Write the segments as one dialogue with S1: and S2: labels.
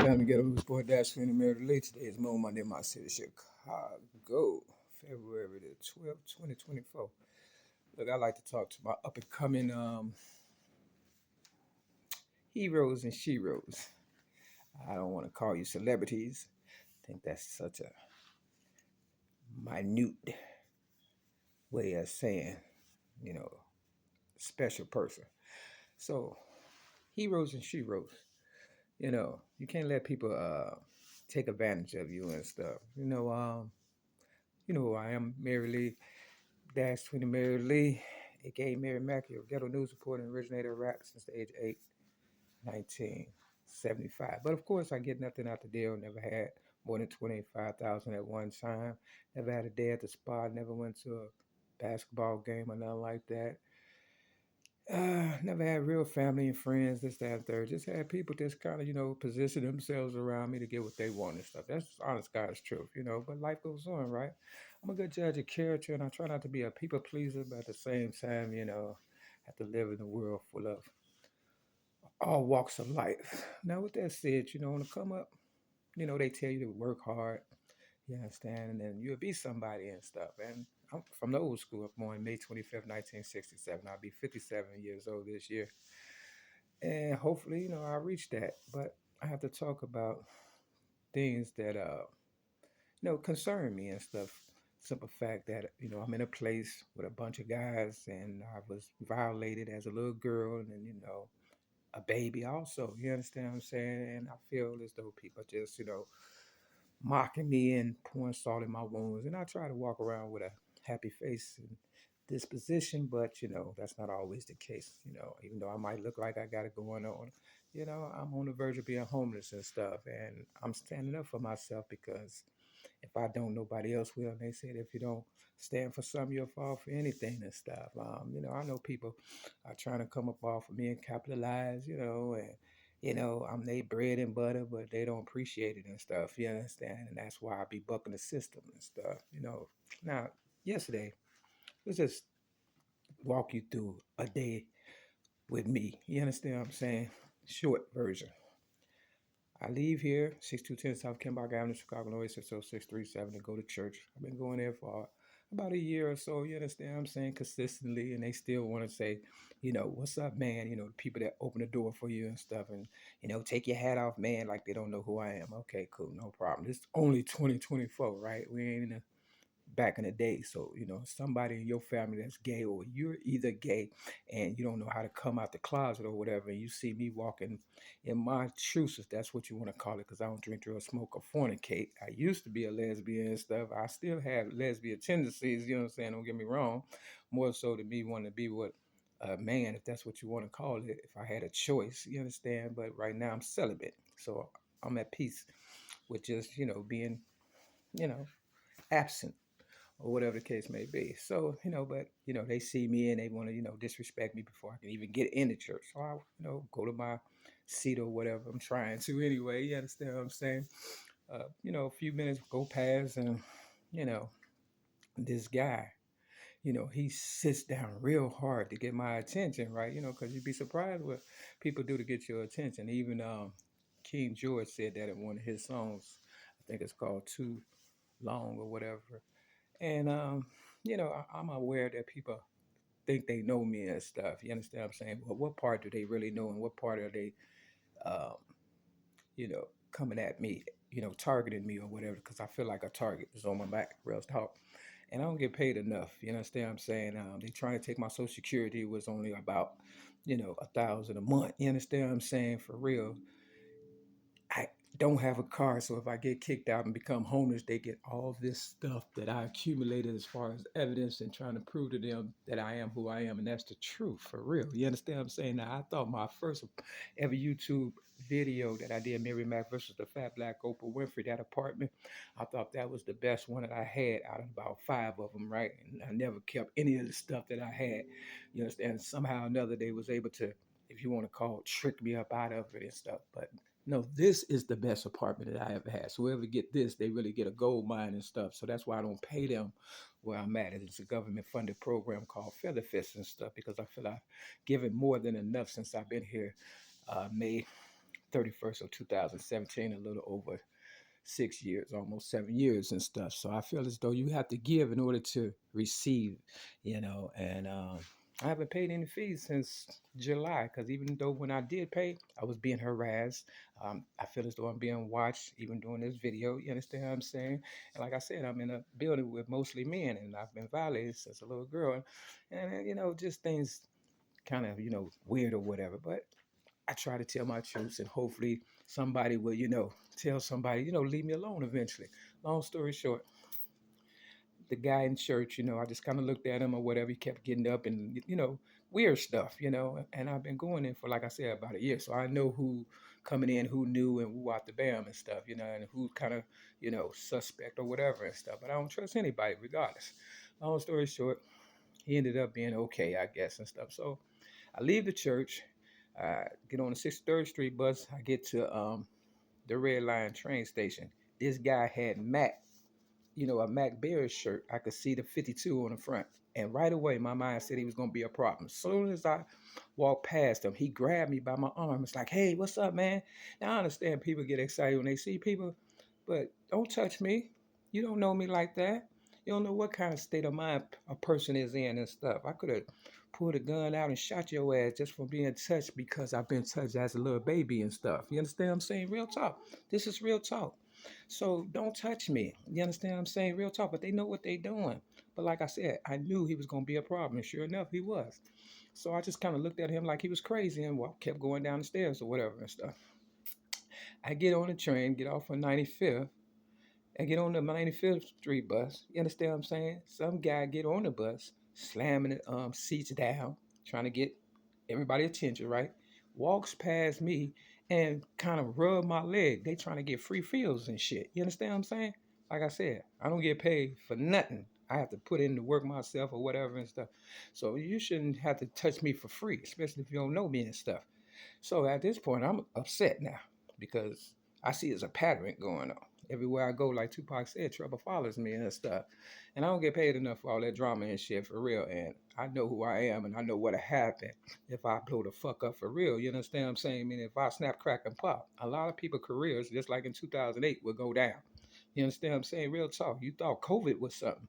S1: Time to get a loose boy dash for the Mary Lee. Today is Monday in my city, Chicago, February the 12th, 2024. Look, I like to talk to my up and coming heroes and sheroes. I don't want to call you celebrities. I think that's such a minute way of saying, you know, special person. So, heroes and sheroes. You can't let people take advantage of you and stuff. You know who I am, Mary Lee. Dash 20 Mary Lee, aka Mary Mackey, a ghetto news reporter and originator of rap since the age of 8, 1975. But of course, I get nothing out the deal. Never had more than 25,000 at one time. Never had a day at the spa. Never went to a basketball game or nothing like that. Never had real family and friends, this, that, and third. Just had people just kind of, position themselves around me to get what they want and stuff. That's honest God's truth. But life goes on, right? I'm a good judge of character and I try not to be a people pleaser, but at the same time, have to live in a world full of all walks of life. Now, with that said, when I come up, they tell you to work hard, you understand, and then you'll be somebody and stuff. And I'm from the old school. I'm born May 25th, 1967. I'll be 57 years old this year. And hopefully, I'll reach that. But I have to talk about things that, concern me and stuff. Simple fact that, I'm in a place with a bunch of guys and I was violated as a little girl and then, a baby also. You understand what I'm saying? And I feel as though people just, mocking me and pouring salt in my wounds. And I try to walk around with a happy face and disposition, but that's not always the case. Even though I might look like I got it going on, I'm on the verge of being homeless and stuff. And I'm standing up for myself because if I don't, nobody else will. And they said if you don't stand for something, you'll fall for anything and stuff. I know people are trying to come up off of me and capitalize, and I'm they bread and butter, but they don't appreciate it and stuff. You understand? And that's why I be bucking the system and stuff. Now, yesterday, let's just walk you through a day with me. You understand what I'm saying? Short version. I leave here, 6210 South Kembaugh Avenue, Chicago, Illinois, 60637 to go to church. I've been going there for about a year or so, you understand what I'm saying, consistently, and they still want to say, what's up, man? The people that open the door for you and stuff, and, take your hat off, man, like they don't know who I am. Okay, cool, no problem. It's only 2024, right? We ain't in a back in the day. So, somebody in your family that's gay or you're either gay and you don't know how to come out the closet or whatever, and you see me walking in my truth, if that's what you want to call it, because I don't drink, drug, smoke, or fornicate. I used to be a lesbian and stuff. I still have lesbian tendencies, you know what I'm saying? Don't get me wrong. More so to me wanting to be what a man, if that's what you want to call it, if I had a choice, you understand? But right now I'm celibate. So I'm at peace with just, being, you know, absent or whatever the case may be. So, but they see me and they want to, disrespect me before I can even get in the church. So I, go to my seat or whatever I'm trying to anyway. You understand what I'm saying? A few minutes go past and, you know, this guy, he sits down real hard to get my attention, right? Because you'd be surprised what people do to get your attention. Even King George said that in one of his songs. I think it's called Too Long or whatever. And I'm aware that people think they know me and stuff. You understand what I'm saying? But what part do they really know, and what part are they, um, coming at me, targeting me or whatever? Because I feel like a target is on my back, real talk. And I don't get paid enough. You understand what I'm saying? They trying to take my Social Security. It was only about, 1,000 a month. You understand what I'm saying? For real. I don't have a car, so if I get kicked out and become homeless, they get all this stuff that I accumulated as far as evidence and trying to prove to them that I am who I am, and that's the truth for real. You understand what I'm saying? Now, I thought my first ever YouTube video that I did, Mary Mack versus the Fat Black Oprah Winfrey, that apartment, I thought that was the best one that I had out of about five of them, right? And I never kept any of the stuff that I had. You understand? Somehow or another, they was able to, if you want to call it, trick me up out of it and stuff, but no, this is the best apartment that I ever had. So whoever get this, they really get a gold mine and stuff. So that's why I don't pay them where I'm at. It's a government funded program called Feather Fist and stuff because I feel I've given more than enough since I've been here May 31st of 2017, a little over 6 years, almost 7 years and stuff. So I feel as though you have to give in order to receive, and I haven't paid any fees since July because even though when I did pay, I was being harassed. I feel as though I'm being watched even doing this video. You understand what I'm saying? And like I said, I'm in a building with mostly men and I've been violated since a little girl. And, just things kind of, weird or whatever. But I try to tell my truths and hopefully somebody will, tell somebody, leave me alone eventually. Long story short, the guy in church, I just kind of looked at him or whatever. He kept getting up and, weird stuff, and I've been going in for, like I said, about a year. So I know who coming in, who knew and who out the bam and stuff, and who kind of, suspect or whatever and stuff. But I don't trust anybody regardless. Long story short, he ended up being okay, I guess, and stuff. So I leave the church, get on the 63rd Street bus. I get to the Red Line train station. This guy had Mac, a Mac Bears shirt. I could see the 52 on the front. And right away, my mind said he was going to be a problem. As soon as I walked past him, he grabbed me by my arm. It's like, hey, what's up, man? Now, I understand people get excited when they see people, but don't touch me. You don't know me like that. You don't know what kind of state of mind a person is in and stuff. I could have pulled a gun out and shot your ass just for being touched because I've been touched as a little baby and stuff. You understand what I'm saying? Real talk. This is real talk. So don't touch me. You understand what I'm saying? Real talk. But they know what they doing. But like I said, I knew he was going to be a problem. And sure enough, he was. So I just kind of looked at him like he was crazy and kept going down the stairs or whatever and stuff. I get on the train, get off on 95th, and get on the 95th Street bus. You understand what I'm saying? Some guy get on the bus, slamming the seats down, trying to get everybody attention, right? Walks past me and kind of rub my leg. They trying to get free feels and shit. You understand what I'm saying? Like I said, I don't get paid for nothing. I have to put in the work myself or whatever and stuff. So you shouldn't have to touch me for free, especially if you don't know me and stuff. So at this point, I'm upset now because I see there's a pattern going on. Everywhere I go, like Tupac said, trouble follows me and stuff. And I don't get paid enough for all that drama and shit for real. And I know who I am and I know what'll happen if I blow the fuck up for real. You understand what I'm saying? I mean, if I snap, crack, and pop, a lot of people careers, just like in 2008, will go down. You understand what I'm saying? Real talk. You thought COVID was something.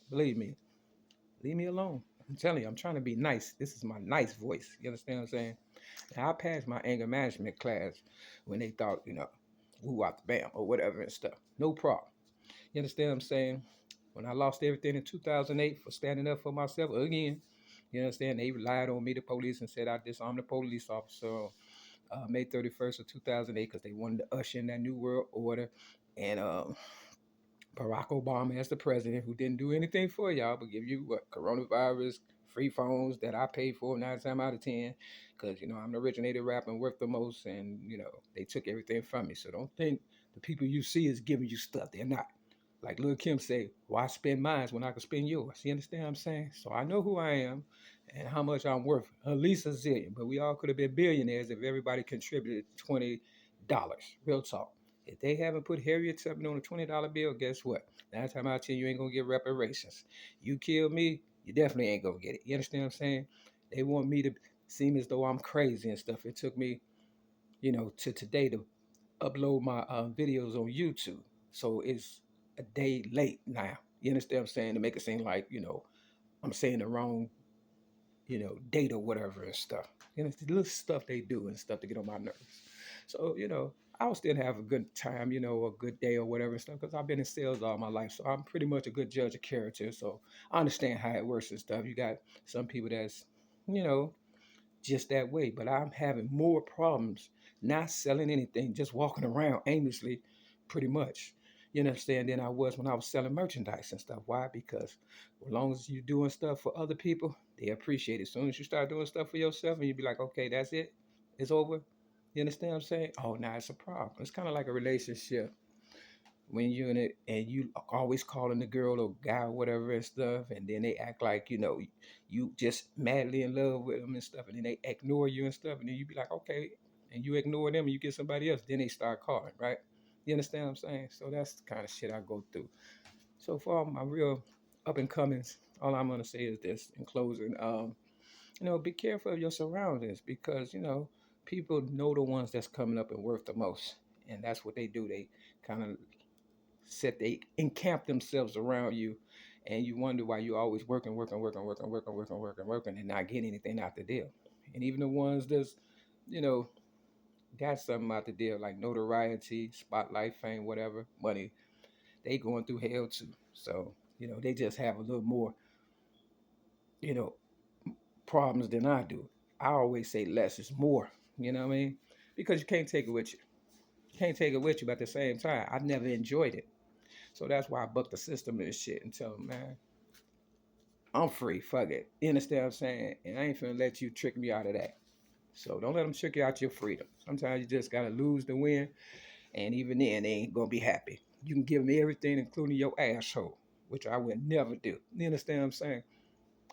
S1: Believe me, leave me alone. I'm telling you, I'm trying to be nice. This is my nice voice. You understand what I'm saying? I passed my anger management class when they thought, woo out the bam or whatever and stuff. No problem. You understand what I'm saying? When I lost everything in 2008 for standing up for myself again, you understand? They relied on me, the police, and said I disarmed the police officer on May 31st of 2008 because they wanted to usher in that new world order. And Barack Obama as the president, who didn't do anything for y'all but give you what coronavirus, free phones that I paid for 9 times out of 10, because I'm the originator rapper and worth the most, and they took everything from me. So don't think the people you see is giving you stuff. They're not. Like Lil Kim say, why spend mine when I can spend yours? You understand what I'm saying? So I know who I am and how much I'm worth. At least a zillion. But we all could have been billionaires if everybody contributed $20. Real talk. If they haven't put Harriet Tubman on a $20 bill, guess what? 9 times out of 10, you ain't gonna get reparations. You kill me, you definitely ain't gonna get it. You understand what I'm saying? They want me to seem as though I'm crazy and stuff. It took me, to today to upload my videos on YouTube. So it's a day late now. You understand what I'm saying? To make it seem like, I'm saying the wrong, date or whatever and stuff. It's the little stuff they do and stuff to get on my nerves. So, I'll still have a good time, a good day or whatever and stuff, because I've been in sales all my life. So I'm pretty much a good judge of character. So I understand how it works and stuff. You got some people that's, you know, just that way. But I'm having more problems not selling anything, just walking around aimlessly, pretty much. You understand? Than I was when I was selling merchandise and stuff. Why? Because as long as you're doing stuff for other people, they appreciate it. As soon as you start doing stuff for yourself, and you be like, okay, that's it, it's over. You understand what I'm saying? Oh, now it's a problem. It's kind of like a relationship when you're in it and you always calling the girl or guy or whatever and stuff, and then they act like you just madly in love with them and stuff, and then they ignore you and stuff, and then you be like, okay, and you ignore them and you get somebody else, then they start calling, right? You understand what I'm saying? So that's the kind of shit I go through. So for all my real up and comings, all I'm gonna say is this in closing: be careful of your surroundings because People know the ones that's coming up and worth the most, and that's what they do. They kind of they encamp themselves around you, and you wonder why you always working, and not getting anything out the deal. And even the ones that's, you know, got something out the deal like notoriety, spotlight, fame, whatever, money, they going through hell too. So they just have a little more, you know, problems than I do. I always say less is more. You know what I mean? Because you can't take it with you. You can't take it with you, but at the same time, I never enjoyed it. So that's why I buck the system and shit and tell them, man, I'm free. Fuck it. You understand what I'm saying? And I ain't finna let you trick me out of that. So don't let them trick you out your freedom. Sometimes you just gotta lose to win, and even then, they ain't gonna be happy. You can give them everything, including your asshole, which I would never do. You understand what I'm saying?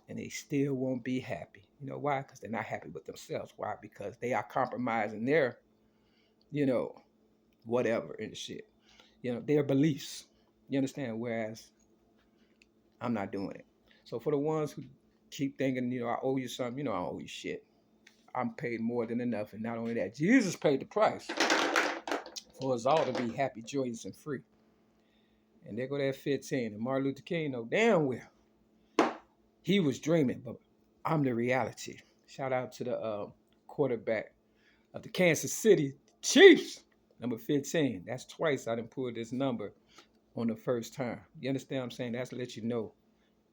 S1: And they still won't be happy. You know why? Because they're not happy with themselves. Why? Because they are compromising their, you know, whatever and shit. Their beliefs. You understand? Whereas I'm not doing it. So for the ones who keep thinking, I owe you something, I owe you shit. I'm paid more than enough. And not only that, Jesus paid the price for us all to be happy, joyous, and free. And there go that 15. And Martin Luther King know damn well he was dreaming, but I'm the reality. Shout out to the quarterback of the Kansas City Chiefs, number 15. That's twice I done pulled this number on the first time. You understand what I'm saying? That's to let you know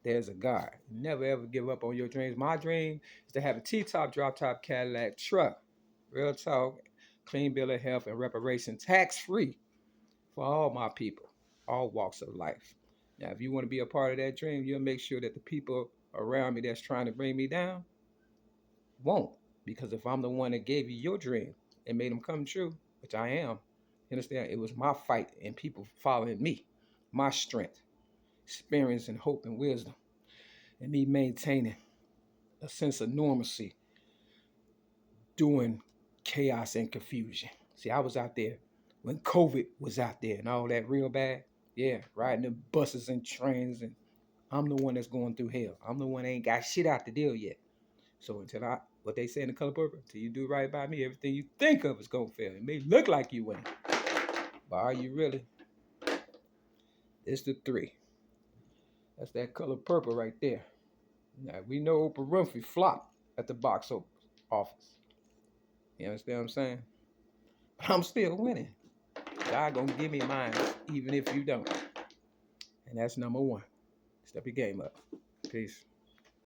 S1: there's a God. Never ever give up on your dreams. My dream is to have a T-top, drop-top Cadillac truck. Real talk, clean bill of health, and reparation tax-free for all my people, all walks of life. Now, if you want to be a part of that dream, you'll make sure that the people around me that's trying to bring me down won't. Because if I'm the one that gave you your dream and made them come true, which I am, you understand? It was my fight and people following me, my strength, experience, and hope and wisdom, and me maintaining a sense of normalcy during chaos and confusion. See, I was out there when COVID was out there and all that real bad. Yeah, riding the buses and trains, and I'm the one that's going through hell. I'm the one that ain't got shit out the deal yet. So what they say in The Color Purple, until you do right by me, everything you think of is gonna fail. It may look like you winning, but are you really? It's the three. That's that Color Purple right there. Now we know Oprah Winfrey flopped at the box office. You understand what I'm saying? But I'm still winning. God gonna give me mine, even if you don't. And that's number one. Step your game up. Peace.